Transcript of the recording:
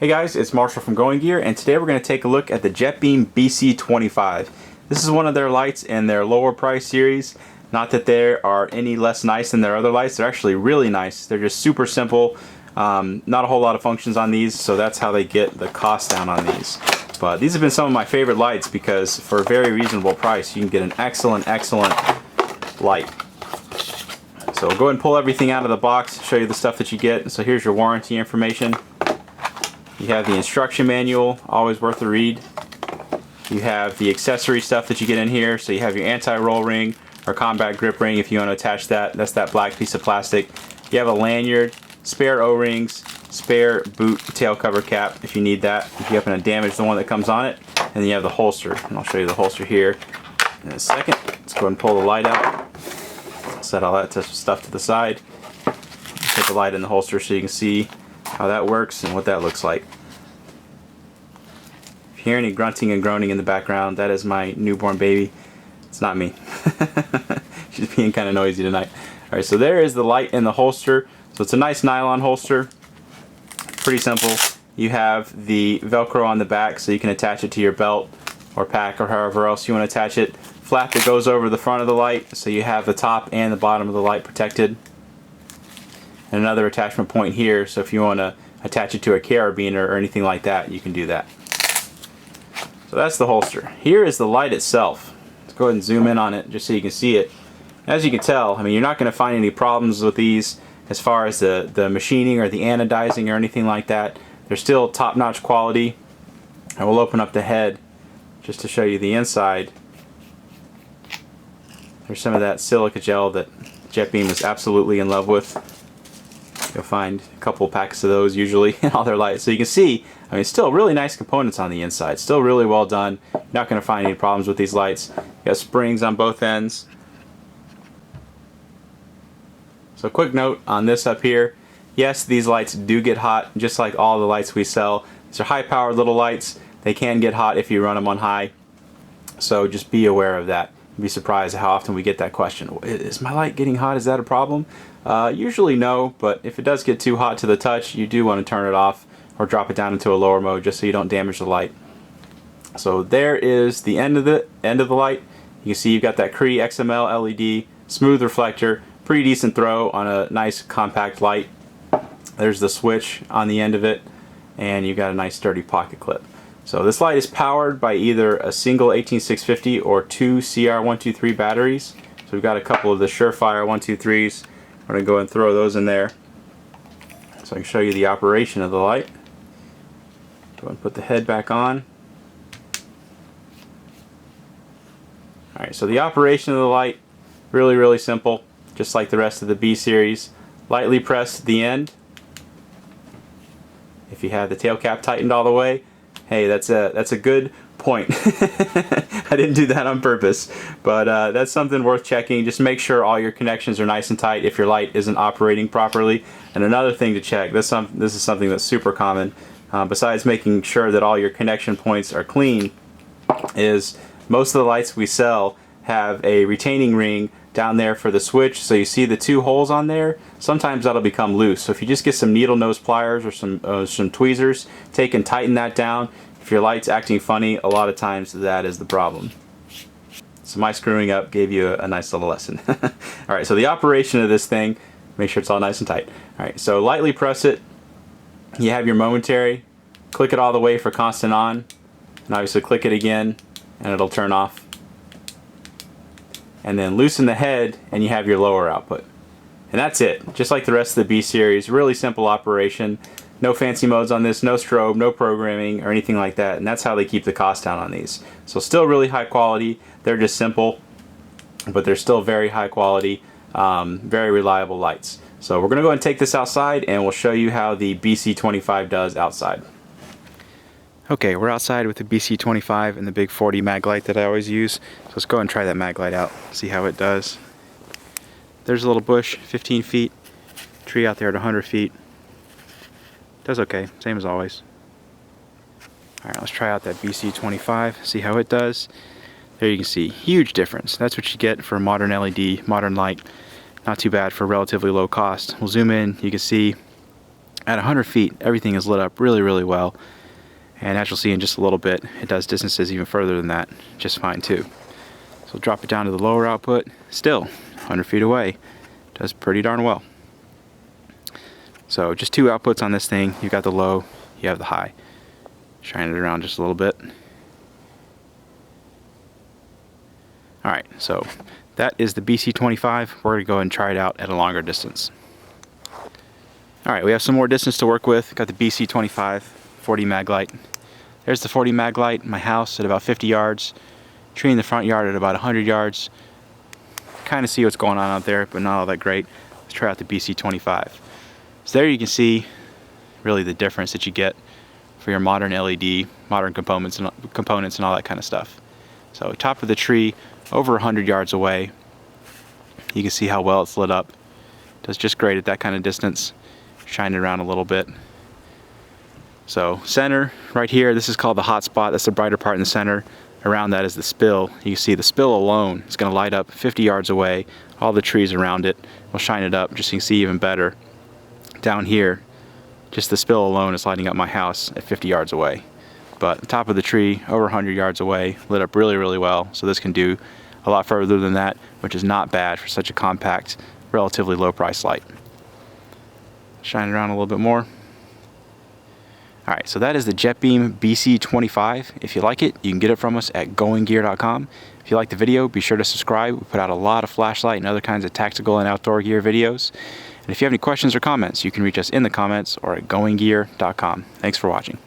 Hey guys, it's Marshall from Going Gear, and today we're going to take a look at the JETBeam BC25. This is one of their lights in their lower price series. Not that they are any less nice than their other lights, they're actually really nice. They're just super simple, not a whole lot of functions on these, so that's how they get the cost down on these. But these have been some of my favorite lights because for a very reasonable price you can get an excellent light. So we'll go ahead and pull everything out of the box, show you the stuff that you get. So here's your warranty information. You have the instruction manual, always worth a read. You have the accessory stuff that you get in here. So you have your anti-roll ring or combat grip ring if you want to attach that. That's that black piece of plastic. You have a lanyard, spare O-rings, spare boot tail cover cap if you need that, if you happen to damage the one that comes on it. And then you have the holster, and I'll show you the holster here in a second. Let's go ahead and pull the light out. Set all that stuff to the side. Put the light in the holster so you can see how that works and what that looks like. If you hear any grunting and groaning in the background, that is my newborn baby. It's not me. She's being kind of noisy tonight. Alright, so there is the light in the holster. So it's a nice nylon holster. Pretty simple. You have the Velcro on the back so you can attach it to your belt or pack or however else you want to attach it. Flap that goes over the front of the light so you have the top and the bottom of the light protected. And another attachment point here, so if you want to attach it to a carabiner or anything like that, you can do that. So that's the holster. Here is the light itself. Let's go ahead and zoom in on it just so you can see it. As you can tell, I mean, you're not going to find any problems with these as far as the machining or the anodizing or anything like that. They're still top-notch quality. And we'll open up the head just to show you the inside. There's some of that silica gel that JETBeam is absolutely in love with. You'll find a couple packets of those usually in all their lights. So you can see, I mean, still really nice components on the inside. Still really well done. You're not going to find any problems with these lights. You got springs on both ends. So a quick note on this up here. Yes, these lights do get hot, just like all the lights we sell. These are high-powered little lights. They can get hot if you run them on high. So just be aware of that. You'd be surprised how often we get that question. Is my light getting hot? Is that a problem? Usually no, but if it does get too hot to the touch, you do want to turn it off or drop it down into a lower mode just so you don't damage the light. So there is the end of the light. You can see you've got that Cree XML LED, smooth reflector, pretty decent throw on a nice compact light. There's the switch on the end of it, and you've got a nice sturdy pocket clip. So this light is powered by either a single 18650 or two CR123 batteries. So we've got a couple of the Surefire 123s. We're going to go and throw those in there so I can show you the operation of the light. Go and put the head back on. Alright, so the operation of the light, really simple, just like the rest of the B series. Lightly press the end. If you have the tail cap tightened all the way, hey, that's a good point. I didn't do that on purpose, but that's something worth checking. Just make sure all your connections are nice and tight if your light isn't operating properly. And another thing to check, this is something that's super common, besides making sure that all your connection points are clean, is most of the lights we sell have a retaining ring down there for the switch. So you see the two holes on there, sometimes that'll become loose. So if you just get some needle nose pliers or some tweezers, take and tighten that down. If your light's acting funny, a lot of times that is the problem. So my screwing up gave you a nice little lesson. Alright, so the operation of this thing, make sure it's all nice and tight. Alright, so lightly press it. You have your momentary. Click it all the way for constant on. And obviously click it again and it'll turn off. And then loosen the head and you have your lower output. And that's it. Just like the rest of the B series, really simple operation. No fancy modes on this, no strobe, no programming or anything like that, and that's how they keep the cost down on these. So still really high quality. They're just simple, but they're still very high quality, very reliable lights. So we're going to go and take this outside and we'll show you how the BC25 does outside. Okay, we're outside with the BC25 and the big 40 mag light that I always use. So let's go and try that mag light out, see how it does. There's a little bush, 15 feet, tree out there at 100 feet. Does okay, same as always. Alright, let's try out that BC25, see how it does. There you can see, huge difference. That's what you get for a modern LED, modern light. Not too bad for relatively low cost. We'll zoom in, you can see At 100 feet, everything is lit up really, really well. And as you'll see in just a little bit, it does distances even further than that just fine too. So drop it down to the lower output, still 100 feet away, does pretty darn well. So just two outputs on this thing. You've got the low, you have the high. Shine it around just a little bit. Alright, so that is the BC25. We're going to go ahead and try it out at a longer distance. Alright, we have some more distance to work with. Got the BC25 40 mag light. There's the 40 mag light, my house at about 50 yards. Tree in the front yard at about 100 yards. Kind of see what's going on out there, but not all that great. Let's try out the BC25. So there you can see really the difference that you get for your modern LED, modern components and all that kind of stuff. So top of the tree, over 100 yards away, you can see how well it's lit up. Does just great at that kind of distance. Shine it around a little bit. So center, right here, this is called the hot spot. That's the brighter part in the center. Around that is the spill. You can see the spill alone is going to light up 50 yards away. All the trees around it will shine it up just so you can see even better. Down here, just the spill alone is lighting up my house at 50 yards away. But the top of the tree, over 100 yards away, lit up really, really well. So this can do a lot further than that, which is not bad for such a compact, relatively low price light. Shine it around a little bit more. Alright, so that is the JETBeam BC25. If you like it, you can get it from us at goinggear.com. If you like the video, be sure to subscribe. We put out a lot of flashlight and other kinds of tactical and outdoor gear videos. And if you have any questions or comments, you can reach us in the comments or at goinggear.com. Thanks for watching.